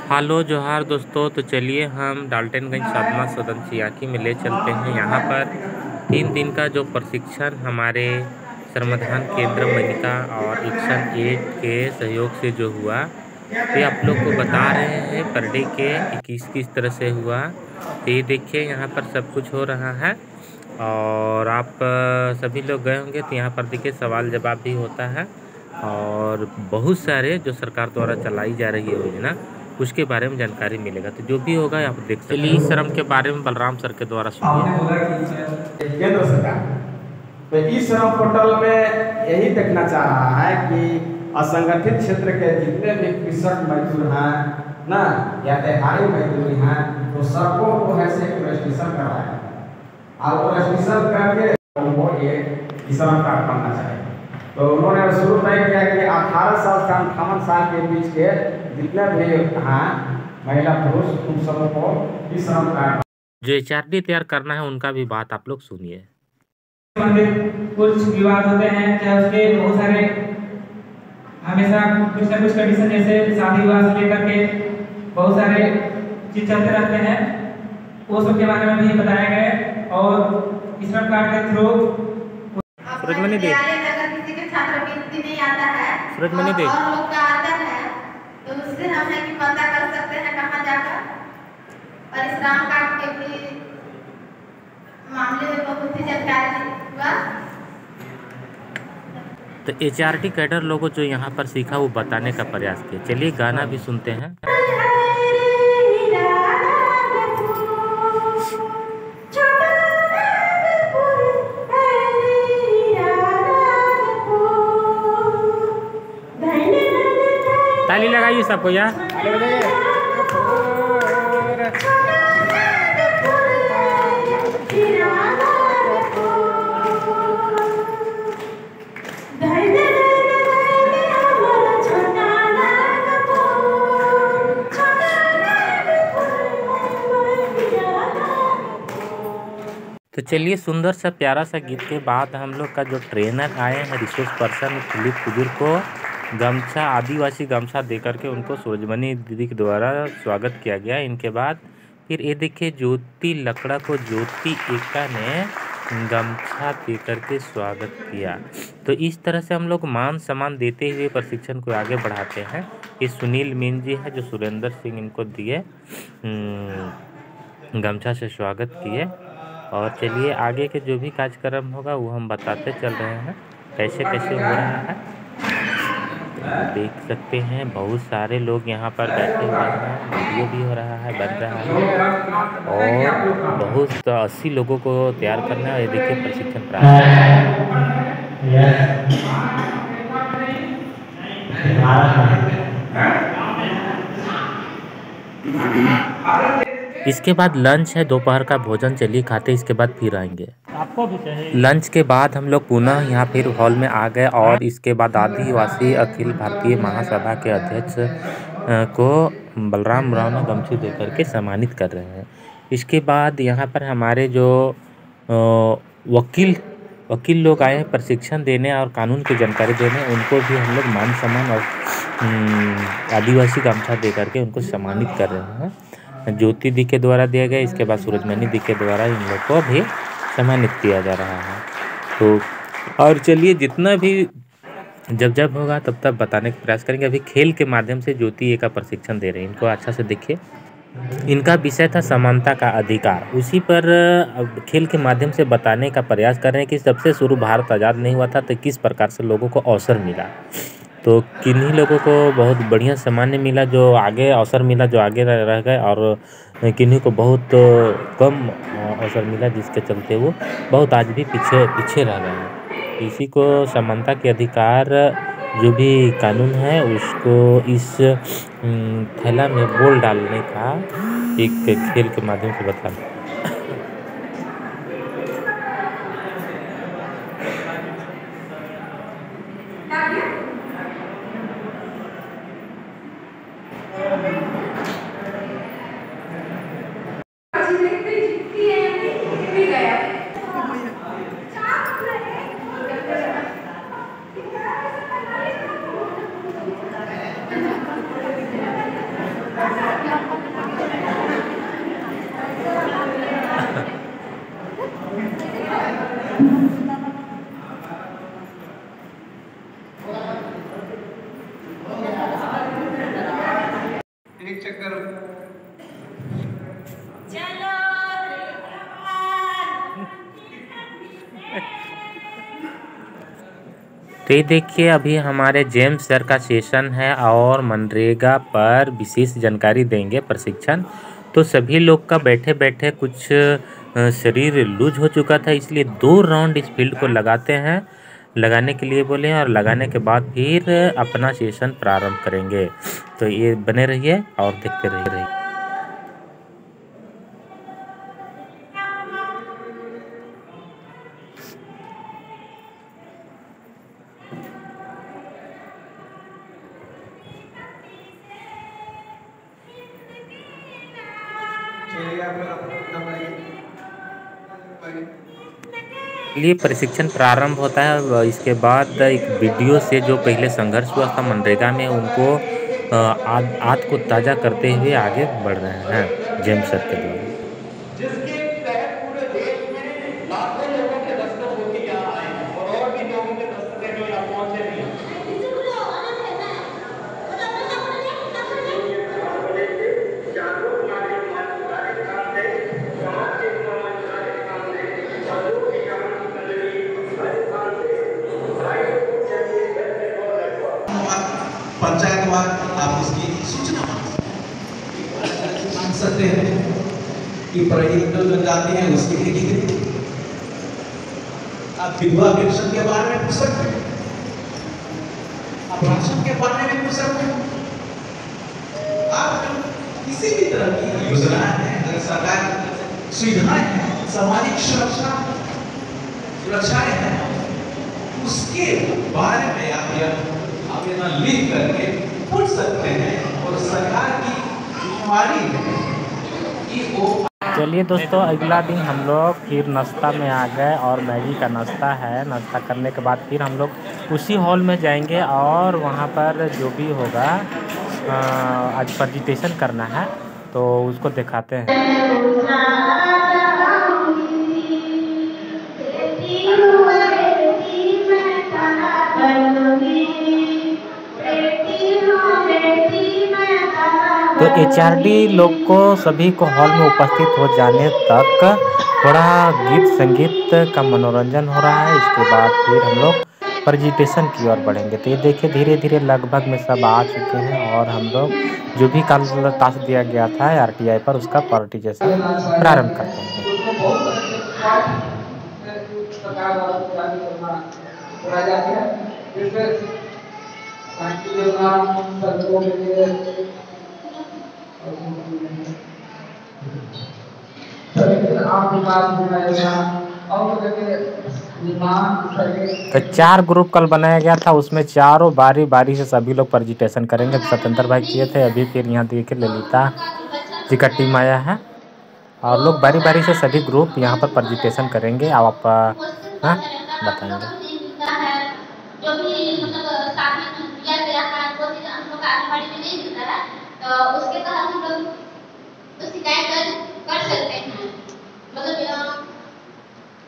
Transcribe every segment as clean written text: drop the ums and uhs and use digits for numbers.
Hello जोहार दोस्तों। तो चलिए हम डाल्टनगंज साधना सदन सियाकी में ले चलते हैं। यहाँ पर 3 दिन का जो प्रशिक्षण हमारे श्रमदान केंद्र मनिका और एक्शन एड के सहयोग से जो हुआ, तो ये आप लोग को बता रहे हैं पर डे के कि किस किस तरह से हुआ। तो ये देखिए यहाँ पर सब कुछ हो रहा है और आप सभी लोग गए होंगे तो यहाँ पर देखिए सवाल जवाब भी होता है और बहुत सारे जो सरकार द्वारा चलाई जा रही है योजना, उसके बारे में जानकारी मिलेगा। तो जो भी होगा आप देख सकते हैं। श्रम के बारे में बलराम सर के द्वारा आपने बोला कि केंद्र सरकार तो इस श्रम पोर्टल में यही देखना चाह रहा है कि असंगठित क्षेत्र के जितने भी कृषक मजदूर हैं ना या दिहाड़ी मजदूर हैं, तो सबको वो है से रजिस्ट्रेशन करवाए और वो रजिस्ट्रेशन करके उनको एक श्रम कार्ड बनना चाहिए। तो उन्होंने शुरू तय किया कि 18 साल से 58 साल के बीच के जितने भी हैं महिला पुरुष, उन सबको इस श्रम कार्ड जो HRD तैयार करना है उनका भी बात आप लोग सुनिए। कुछ विवाद होते हैं, चाहे उसके बहुत सारे हमेशा कुछ न कुछ कंडीशन, जैसे शादी विवाह से लेकर के बहुत सारे चीज चलते रहते हैं, वो सब के बारे में भी बताया गया। और श्रम कार्ड के थ्रू सूरजमणि दे किसी के छात्रवृत्ति नहीं आता है, सूरजमणि दे और लोग का आता है, तो उससे हम है कि पता कर सकते हैं कहाँ जाकर। और इस श्रम कार्ड के भी मामले में बहुत ही जानकारी हुआ। तो HRD कैडर लोगों जो यहाँ पर सीखा वो बताने का प्रयास किया। चलिए गाना भी सुनते हैं। ताली लगाइए सबको यार। तो चलिए सुंदर सा प्यारा सा गीत के बाद हम लोग का जो ट्रेनर आए हैं रिसोर्स पर्सन फिलिप कुजूर को गमछा, आदिवासी गमछा दे करके उनको सूरजमणि दीदी के द्वारा स्वागत किया गया। इनके बाद फिर ये देखिए ज्योति लकड़ा को ज्योति एका ने गमछा दे करके स्वागत किया। तो इस तरह से हम लोग मान सम्मान देते हुए प्रशिक्षण को आगे बढ़ाते हैं। ये सुनील मीन जी है जो सुरेंद्र सिंह इनको दिए गमछा से स्वागत किए। और चलिए आगे के जो भी कार्यक्रम होगा वो हम बताते चल रहे हैं कैसे कैसे हो रहा है। तो देख सकते हैं बहुत सारे लोग यहाँ पर बैठे हुए हैं, वीडियो भी हो रहा है, बन रहा है और बहुत 80 लोगों को तैयार करना है। ये देखिए प्रशिक्षण प्राप्त। इसके बाद लंच है, दोपहर का भोजन चलिए खाते, इसके बाद फिर आएंगे। आपको भी चाहिए। लंच के बाद हम लोग पुनः यहाँ फिर हॉल में आ गए और इसके बाद आदिवासी अखिल भारतीय महासभा के अध्यक्ष को बलराम राव ने गमछी दे करके सम्मानित कर रहे हैं। इसके बाद यहाँ पर हमारे जो वकील लोग आए हैं प्रशिक्षण देने और कानून की जानकारी देने, उनको भी हम लोग मान सम्मान और आदिवासी गमछा दे करके उनको सम्मानित कर रहे हैं। ज्योति दी के द्वारा दिया गया, इसके बाद सूरजमणि दी के द्वारा इन लोग को भी सम्मानित किया जा रहा है। तो और चलिए जितना भी जब होगा तब तब बताने का प्रयास करेंगे। अभी खेल के माध्यम से ज्योति का प्रशिक्षण दे रहे हैं, इनको अच्छा से देखिए। इनका विषय था समानता का अधिकार, उसी पर खेल के माध्यम से बताने का प्रयास कर रहे हैं कि सबसे शुरू भारत आज़ाद नहीं हुआ था तो किस प्रकार से लोगों को अवसर मिला। तो किन्हीं लोगों को बहुत बढ़िया सम्मान मिला, जो आगे अवसर मिला, जो आगे रह गए, और किन्हीं को बहुत कम अवसर मिला जिसके चलते वो बहुत आज भी पीछे रह गए हैं। इसी को समानता के अधिकार जो भी कानून है उसको इस थैला में बोल डालने का एक खेल के माध्यम से बताना। एक चक्कर तो ये देखिए अभी हमारे जेम्स सर का सेशन है और मनरेगा पर विशेष जानकारी देंगे प्रशिक्षण। तो सभी लोग का बैठे बैठे कुछ शरीर लूज हो चुका था, इसलिए 2 राउंड इस फील्ड को लगाते हैं, लगाने के लिए बोले और लगाने के बाद फिर अपना सेशन प्रारंभ करेंगे। तो ये बने रहिए और देखते रहिए। लिए प्रशिक्षण प्रारंभ होता है। इसके बाद एक वीडियो से जो पहले संघर्ष हुआ था मनरेगा में, उनको आद को ताज़ा करते हुए आगे बढ़ रहे हैं जेम्स सर के द्वारा। जिसके तहत पूरे देश में लाखों लोगों के दस्तक होती यहाँ आए हैं और भी लोगों के दस्तक जो यहाँ पहुंचे नहीं हैं। पंचायतवार आप उसकी सूचना मांग सकते हैं कि परिजन जनजाति है उसके लिए आप विधवा पेंशन के बारे में पूछ सकते हैं, आप राशन के बारे में पूछ सकते हैं, आप किसी भी तरह की योजनाएं हैं, अगर सरकार सुविधाएं हैं, सामाजिक सुरक्षाएं हैं, उसके बारे में आप आवेदन लिख करके पूछ सकते हैं और सरकार की जिम्मेवारी है कि वो। चलिए दोस्तों, अगला दिन हम लोग फिर नाश्ता में आ गए और मैगी का नाश्ता है। नाश्ता करने के बाद फिर हम लोग उसी हॉल में जाएंगे और वहाँ पर जो भी होगा आज प्रेजेंटेशन करना है तो उसको दिखाते हैं। तो HRD लोग को सभी को हॉल में उपस्थित हो जाने तक थोड़ा गीत संगीत का मनोरंजन हो रहा है। इसके बाद फिर हम लोग प्रेजेंटेशन की ओर बढ़ेंगे। तो ये देखिए धीरे धीरे लगभग में सब आ चुके हैं और हम लोग जो भी कल टास्क दिया गया था RTI पर उसका प्रेजेंटेशन प्रारंभ करते हैं। तो 4 ग्रुप कल बनाया गया था, उसमें चारों बारी बारी से सभी लोग प्रेजेंटेशन करेंगे। सत्येंद्र भाई किए थे, अभी फिर यहाँ देखिए ललिता जी का टीम आया है और लोग बारी बारी से सभी ग्रुप यहाँ पर प्रेजेंटेशन करेंगे। अब आप बताएंगे। जो भी मतलब साथ में दिया गया है वो चीज हम लोग आंगनबाड़ी में नहीं मिलता है, तो उसके तहत हम लोग शिकायत कर सकते हैं। मतलब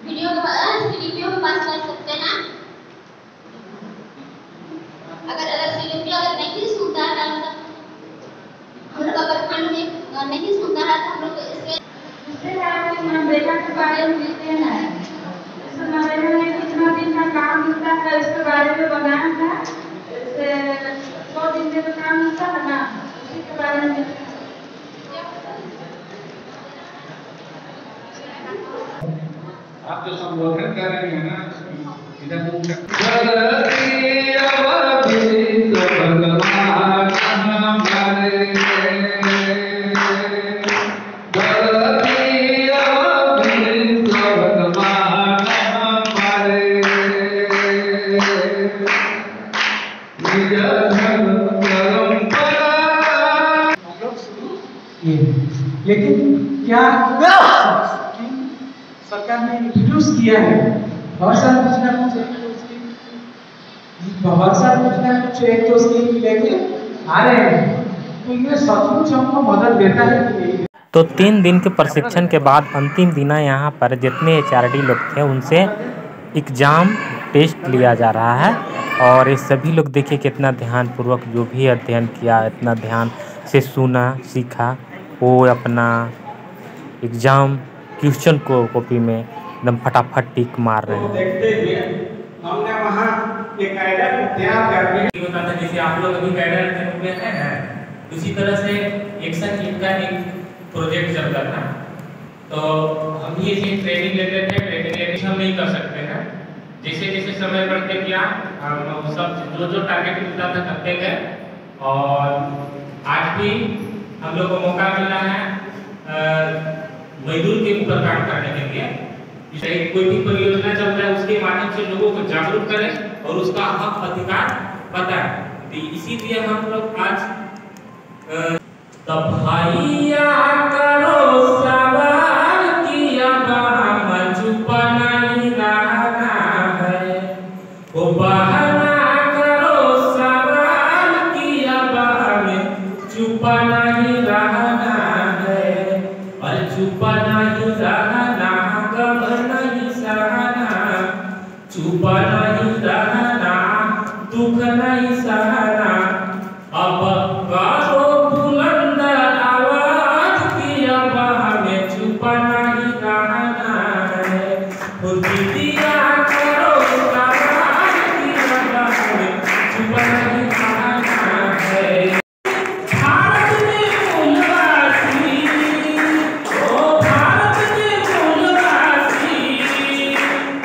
वीडियो में पास कर सकते हैं। अगर सीडीपी अगर नहीं सुनता है, मतलब हम लोग अगर खंड में नहीं सुनता है तो हम लोग इसके मनरेगा के बारे में लिखते हैं। मनरेगा में कितना दिन का काम मिलता है इसके बारे में बनाया था। इससे 100 दिन में काम मिलता है ना, उसी के बारे में आप जो संबोधन कर रहे हैं ना, इधर लेकिन क्या सरकार ने इंट्रोड्यूस किया है, बहुत सारा कुछ ना कुछ एक तो उसकी लेके आ रहे हैं, तो ये सचमुच हमको मदद देता है कि नहीं। तो 3 दिन के प्रशिक्षण के बाद अंतिम दिन यहाँ पर जितने HRD लोग थे उनसे एग्ज़ाम टेस्ट लिया जा रहा है और ये सभी लोग देखिए कितना ध्यानपूर्वक जो भी अध्ययन किया, इतना ध्यान से सुना सीखा वो अपना एग्ज़ाम क्वेश्चन को कॉपी में एकदम फटाफट टिक मार रहे हैं। देखते हुए हमने वहाँ एक कैडर तैयार करके होता था, जैसे आप लोग अभी कैडर के रूप में हैं ना, उसी तरह से एक्शन टीम का एक प्रोजेक्ट चलता था। तो हम ये ट्रेनिंग लेते थे, ट्रेनिंग लेके हम नहीं कर सकते हैं। जैसे जैसे समय बढ़ते गया हम सब जो टारगेट मिलता था करते गए, और आज भी हम लोग को मौका मिला है मजदूर के ऊपर काम करने के लिए। जैसे कोई भी परियोजना चल रहा है उसके माध्यम से लोगों को जागरूक करें और उसका हक अधिकार बताएं। तो इसीलिए हम लोग आज तब भैया करो सवाल किया हम चुप नहीं रहना है, वो बहाना करो सवाल किया हमें चुप नहीं रहना है, और चुप नहीं रहना गम नहीं सहना, चुप नहीं रहना दुख नहीं सहना। अब करो बुलंद आवाज की अब हमें चुप नहीं रहना है, वो दीदिया करो आवाज की अब हमें चुप नहीं रहना है। भारत के मूलवासी, ओ भारत के मूलवासी,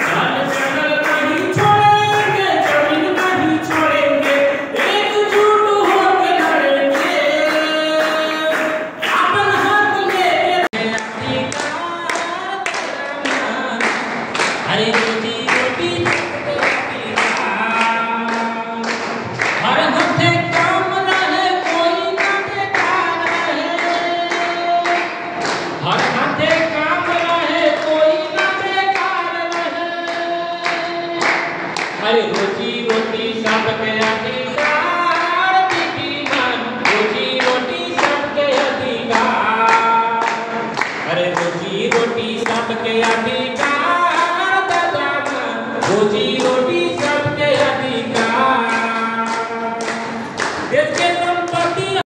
जल जंगल नहीं छोड़ेंगे, जमीन नहीं छोड़ेंगे, एकजुट होकर लड़ेंगे, अपन हक लेके अरे रोटी रोटी हर हफ्ते काम रहे कोई ना बेकार रहे, हर हफ्ते काम रहे कोई ना बेकार रहे, अरे रोजी रोटी सबके अधिकार दीदीमान, रोजी रोटी सबके अधिकार, अरे रोजी रोटी सबके अधिकार दादा, रोजी